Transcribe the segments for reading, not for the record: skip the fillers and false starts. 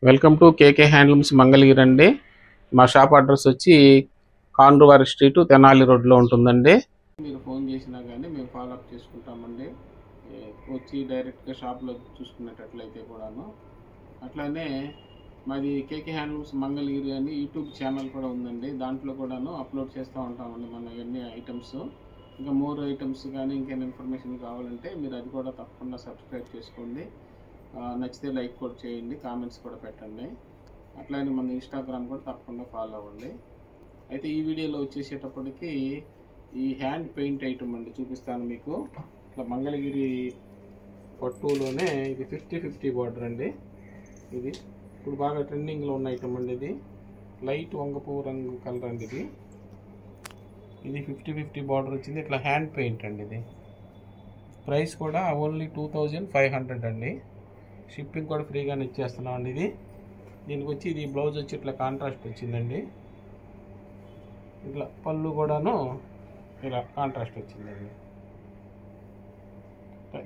Welcome to KK handlooms Mangalagiri అండి. మా shop address వచ్చి కాండ్రువారి స్ట్రీట్ తెనాలి రోడ్లో ఉంటుందండి. మీరు ఫోన్ చేసినా కానీ మేము ఫాలోఅప్ చేసుకుంటామండి. వచ్చి డైరెక్ట్గా షాప్లో చూసుకునేటట్లయితే కూడాను. అట్లానే మాది కేకే హ్యాండ్లూమ్స్ మంగళగిరి అని యూట్యూబ్ ఛానల్ కూడా ఉందండి. దాంట్లో కూడాను అప్లోడ్ చేస్తూ ఉంటామండి మన ఇవన్నీ ఐటమ్స్. ఇంకా మోర్ ఐటమ్స్ కానీ ఇంకేమైనా ఇన్ఫర్మేషన్ కావాలంటే మీరు అది కూడా తప్పకుండా సబ్స్క్రైబ్ చేసుకోండి. నచ్చితే లైక్ కూడా చేయండి, కామెంట్స్ కూడా పెట్టండి. అట్లానే మన ఇన్స్టాగ్రామ్ కూడా తప్పకుండా ఫాలో అవ్వండి. అయితే ఈ వీడియోలో వచ్చేసేటప్పటికి ఈ హ్యాండ్ పెయింట్ ఐటమ్ అండి చూపిస్తాను మీకు. ఇట్లా మంగళగిరి పట్టులోనే ఇది 50-50 బార్డర్ అండి. ఇది ఇప్పుడు బాగా ట్రెండింగ్లో ఉన్న ఐటమ్ అండి. ఇది లైట్ వంగపువ్వు రంగు కలర్ అండి. ఇది 50-50 బార్డర్ వచ్చింది. ఇట్లా హ్యాండ్ పెయింట్ అండి. ఇది ప్రైస్ కూడా ఓన్లీ 2500 అండి. షిప్పింగ్ కూడా ఫ్రీగానే ఇచ్చేస్తున్నాం అండి. దీనికి వచ్చి ఇది బ్లౌజ్ వచ్చి ఇట్లా కాంట్రాస్ట్ వచ్చిందండి. ఇట్లా పళ్ళు కూడాను ఇలా కాంట్రాస్ట్ వచ్చిందండి.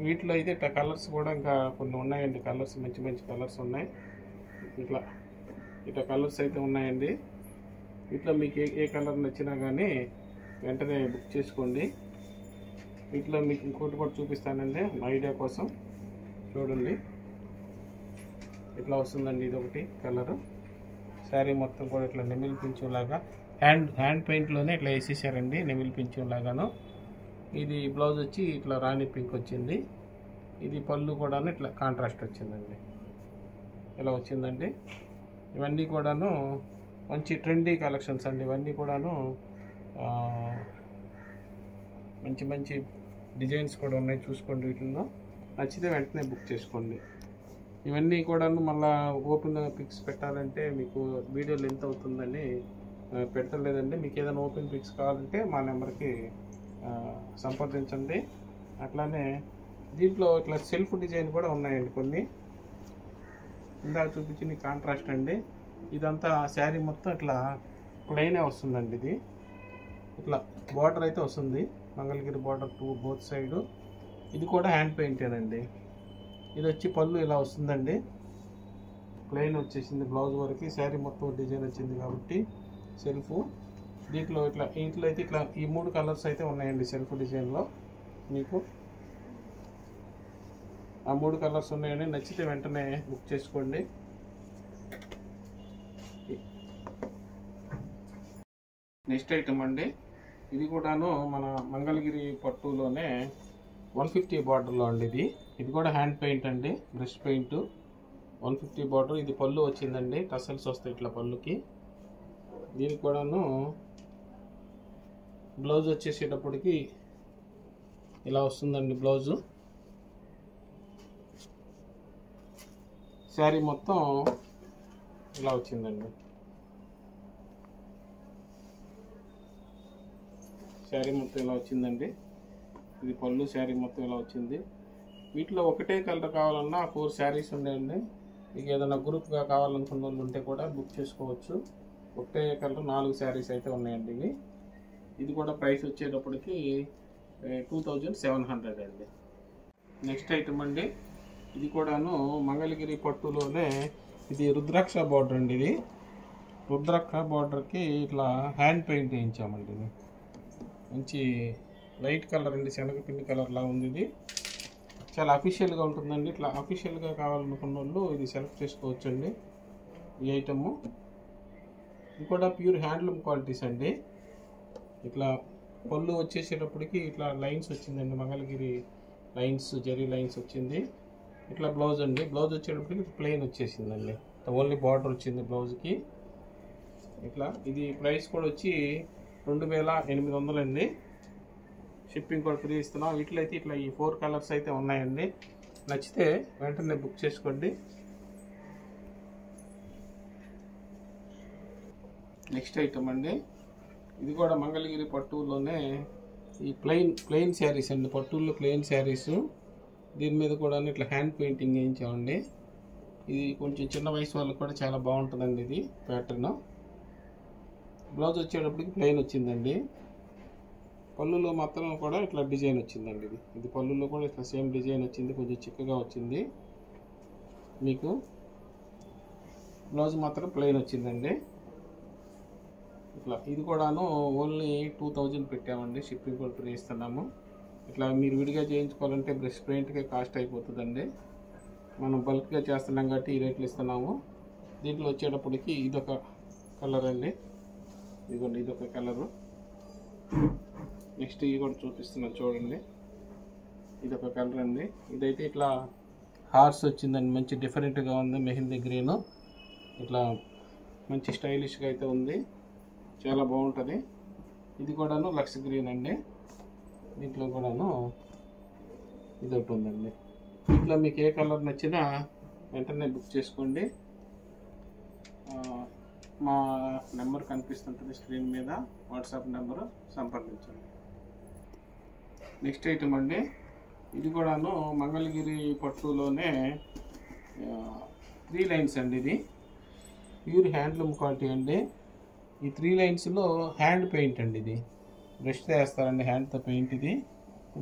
వీటిలో అయితే ఇట్లా కలర్స్ కూడా ఇంకా కొన్ని ఉన్నాయండి. కలర్స్ మంచి మంచి కలర్స్ ఉన్నాయి. ఇట్లా కలర్స్ అయితే ఉన్నాయండి. ఇట్లా మీకు ఏ కలర్ నచ్చినా కానీ వెంటనే బుక్ చేసుకోండి. వీటిలో మీకు ఇంకోటి కూడా చూపిస్తానండి ఐడియా కోసం. చూడండి ఇట్లా వస్తుందండి. ఇది ఒకటి కలరు. శారీ మొత్తం కూడా ఇట్లా నెమిలి పింఛం లాగా హ్యాండ్ పెయింట్లోనే ఇట్లా వేసేసారండి, నెమిలి పింఛం లాగాను. ఇది బ్లౌజ్ వచ్చి ఇట్లా రాణి పింక్ వచ్చింది. ఇది పళ్ళు కూడా ఇట్లా కాంట్రాస్ట్ వచ్చిందండి. ఇలా వచ్చిందండి. ఇవన్నీ కూడాను మంచి ట్రెండీ కలెక్షన్స్ అండి. ఇవన్నీ కూడాను మంచి మంచి డిజైన్స్ కూడా ఉన్నాయి. చూసుకోండి. వీటిల్లో నచ్చితే వెంటనే బుక్ చేసుకోండి. ఇవన్నీ కూడాను మళ్ళీ ఓపెన్ పిక్స్ పెట్టాలంటే మీకు వీడియో లెంత్ అవుతుందని పెట్టలేదండి. మీకు ఏదైనా ఓపెన్ పిక్స్ కావాలంటే మా నెంబర్కి సంప్రదించండి. అట్లానే దీంట్లో ఇట్లా సెల్ఫ్ డిజైన్ కూడా ఉన్నాయండి కొన్ని. ఇందాక చూపించింది కాంట్రాస్ట్ అండి. ఇదంతా శారీ మొత్తం ఇట్లా ప్లెయినే వస్తుందండి. ఇది ఇట్లా బార్డర్ అయితే వస్తుంది, మంగళగిరి బార్డర్ బోత్ సైడు. ఇది కూడా హ్యాండ్ పెయింటేనండి. ఇది వచ్చి పళ్ళు ఇలా వస్తుందండి, ప్లెయిన్ వచ్చేసింది బ్లౌజ్ వరకు. శారీ మొత్తం డిజైన్ వచ్చింది కాబట్టి సెల్ఫ్. దీంట్లో అయితే ఇట్లా ఈ 3 కలర్స్ అయితే ఉన్నాయండి సెల్ఫ్ డిజైన్లో. మీకు ఆ 3 కలర్స్ ఉన్నాయండి. నచ్చితే వెంటనే బుక్ చేసుకోండి. నెక్స్ట్ ఐటమ్ అండి. ఇది కూడాను మన మంగళగిరి పట్టులోనే 150 బార్డర్లో అండి. ఇది కూడా హ్యాండ్ పెయింట్ అండి, బ్రష్ పెయింట్. 150 బార్డర్. ఇది పళ్ళు వచ్చిందండి, టసల్స్ వస్తాయి ఇట్లా పళ్ళుకి. దీనికి కూడాను బ్లౌజ్ వచ్చేసేటప్పటికి ఇలా వస్తుందండి బ్లౌజు. శారీ మొత్తం ఇలా వచ్చిందండి. శారీ మొత్తం ఇలా వచ్చిందండి. ఇది పళ్ళు, శారీ మొత్తం ఇలా వచ్చింది. వీటిలో ఒకటే కలర్ కావాలన్నా 4 శారీస్ ఉన్నాయండి. మీకు ఏదైనా గ్రూప్గా కావాలనుకున్న వాళ్ళు ఉంటే కూడా బుక్ చేసుకోవచ్చు. ఒకటే కలర్ 4 శారీస్ అయితే ఉన్నాయండి. ఇది కూడా ప్రైస్ వచ్చేటప్పటికి 2700 అండి. నెక్స్ట్ ఐటమ్ అండి. ఇది కూడాను మంగళగిరి పట్టులోనే ఇది రుద్రాక్ష బార్డర్ అండి. ఇది రుద్రాక్ష బార్డర్కి ఇట్లా హ్యాండ్ పెయింట్ వేయించామండి. ఇది మంచి లైట్ కలర్ అండి, శనగపిండి కలర్ లా ఉంది. ఇది చాలా అఫీషియల్గా ఉంటుందండి. ఇట్లా అఫీషియల్గా కావాలనుకున్న వాళ్ళు ఇది సెలెక్ట్ చేసుకోవచ్చు అండి. ఈ ఐటము ఇది కూడా ప్యూర్ హ్యాండ్లూమ్ క్వాలిటీస్ అండి. ఇట్లా పళ్ళు వచ్చేసేటప్పటికి ఇట్లా లైన్స్ వచ్చిందండి, మంగళగిరి లైన్స్, జరీ లైన్స్ వచ్చింది. ఇట్లా బ్లౌజ్ అండి. బ్లౌజ్ వచ్చేటప్పటికి ప్లెయిన్ వచ్చేసిందండి. ఓన్లీ బార్డర్ వచ్చింది బ్లౌజ్కి. ఇట్లా ఇది ప్రైస్ కూడా వచ్చి 2800 అండి. షిప్పింగ్ కూడా ఫ్రీ ఇస్తున్నాం. వీటిలో అయితే ఇట్లా ఈ 4 కలర్స్ అయితే ఉన్నాయండి. నచ్చితే వెంటనే బుక్ చేసుకోండి. నెక్స్ట్ ఐటమ్ అండి. ఇది కూడా మంగళగిరి పట్టులోనే ఈ ప్లెయిన్ శారీస్ అండి. పట్టుల్లో ప్లెయిన్ శారీస్. దీని మీద కూడా ఇట్లా హ్యాండ్ పెయింటింగ్ వేయించామండి. ఇది కొంచెం చిన్న వయసు వాళ్ళకి కూడా చాలా బాగుంటుందండి. ఇది ప్యాటర్న్. బ్లౌజ్ వచ్చేటప్పటికి ప్లెయిన్ వచ్చిందండి. పళ్ళులో మాత్రం కూడా ఇట్లా డిజైన్ వచ్చిందండి. ఇది పళ్ళులో కూడా ఇట్లా సేమ్ డిజైన్ వచ్చింది, కొంచెం చిక్కగా వచ్చింది. మీకు బ్లౌజ్ మాత్రం ప్లెయిన్ వచ్చిందండి. ఇట్లా ఇది కూడాను ఓన్లీ 2000 పెట్టామండి, షిప్పింగ్ కూడా ఫ్రీ ఇస్తున్నాము. ఇట్లా మీరు విడిగా చేయించుకోవాలంటే బ్రష్ పెయింట్కే కాస్ట్ అయిపోతుందండి. మనం బల్క్గా చేస్తున్నాం కాబట్టి ఈ రేట్లు ఇస్తున్నాము. దీంట్లో వచ్చేటప్పటికి ఇదొక కలర్ అండి, ఇదిగోండి ఇదొక కలరు. నెక్స్ట్ ఇది కూడా చూపిస్తున్నాను చూడండి, ఇదొక కలర్ అండి. ఇదైతే ఇట్లా హార్స్ వచ్చిందండి, మంచి డిఫరెంట్గా ఉంది. మెహందీ గ్రీను ఇట్లా మంచి స్టైలిష్గా అయితే ఉంది, చాలా బాగుంటుంది. ఇది కూడాను లక్స్ గ్రీన్ అండి. దీంట్లో కూడాను ఇది ఒకటి ఉందండి. ఇట్లా మీకు ఏ కలర్ నచ్చినా వెంటనే బుక్ చేసుకోండి. మా నెంబర్ కనిపిస్తుంటుంది స్క్రీన్ మీద, వాట్సాప్ నెంబరు, సంప్రదించండి. నెక్స్ట్ ఐటమ్ అండి, ఇది కూడాను మంగళగిరి పట్టులోనే 3 లైన్స్ అండి. ఇది ప్యూర్ హ్యాండ్లూమ్ క్వాలిటీ అండి. ఈ 3 లైన్స్లో హ్యాండ్ పెయింట్ అండి. ఇది బ్రష్తో వేస్తారండి, హ్యాండ్తో పెయింట్. ఇది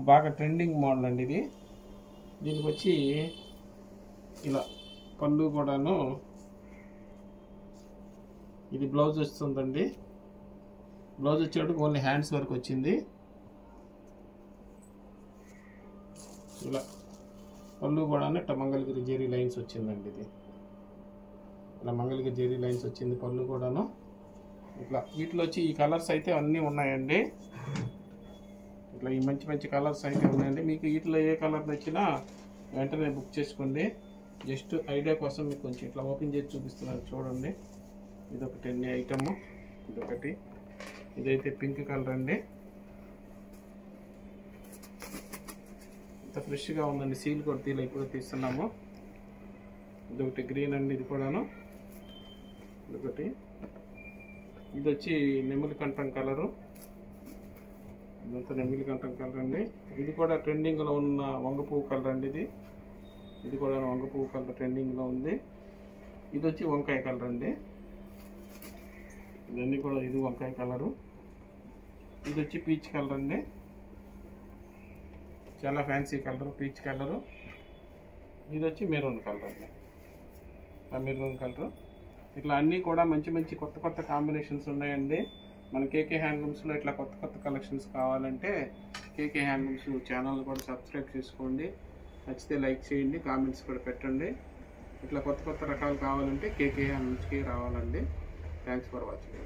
బాగా ట్రెండింగ్ మోడల్ అండి. ఇది దీనికి వచ్చి ఇలా పళ్ళు కూడాను, ఇది బ్లౌజ్ వస్తుందండి. బ్లౌజ్ వచ్చేటప్పుడు ఓన్లీ హ్యాండ్స్ వరకు వచ్చింది. ఇలా పళ్ళు కూడా ఇట్లా మంగళగిరి జెరీ లైన్స్ వచ్చిందండి. ఇది ఇలా మంగళగిరి జెరీ లైన్స్ వచ్చింది పళ్ళు కూడాను. ఇట్లా వీటిలో వచ్చి ఈ కలర్స్ అయితే అన్నీ ఉన్నాయండి. ఇట్లా ఈ మంచి మంచి కలర్స్ అయితే ఉన్నాయండి. మీకు వీటిలో ఏ కలర్ నచ్చినా వెంటనే బుక్ చేసుకోండి. జస్ట్ ఐడియా కోసం మీకు కొంచెం ఇట్లా ఓపెన్ చేసి చూపిస్తున్నాను చూడండి. ఇదొకటి అండి ఐటమ్, ఇదొకటి. ఇదైతే పింక్ కలర్ అండి, ఇంత ఫ్రెష్గా ఉందండి. సీల్ కొట్టీలో ఇప్పుడు తీస్తున్నాము. ఇదొకటి గ్రీన్ అండి, ఇది కూడాను. ఇదొకటి, ఇది వచ్చి నెమలి కంఠం కలరు, ఇదంతా నెమలి కంఠం కలర్ అండి. ఇది కూడా ట్రెండింగ్లో ఉన్న వంగ పువ్వు కలర్ అండి. ఇది కూడా వంగ పువ్వు కలర్ ట్రెండింగ్లో ఉంది. ఇది వచ్చి వంకాయ కలర్ అండి. ఇవన్నీ కూడా ఇది వంకాయ కలరు. ఇది వచ్చి పీచ్ కలర్ అండి, చాలా ఫ్యాన్సీ కలర్ పీచ్ కలరు. ఇది వచ్చి మెరూన్ కలర్ అండి, మెరూన్ కలర్. ఇట్లా అన్నీ కూడా మంచి మంచి కొత్త కొత్త కాంబినేషన్స్ ఉన్నాయండి. మన కేకే హ్యాండ్లూమ్స్లో ఇట్లా కొత్త కొత్త కలెక్షన్స్ కావాలంటే కేకే హ్యాండ్లూమ్స్ ఛానల్ కూడా సబ్స్క్రైబ్ చేసుకోండి. నచ్చితే లైక్ చేయండి, కామెంట్స్ కూడా పెట్టండి. ఇట్లా కొత్త కొత్త రకాలు కావాలంటే కేకే హ్యాండ్లూమ్స్కి రావాలండి. Thanks for watching.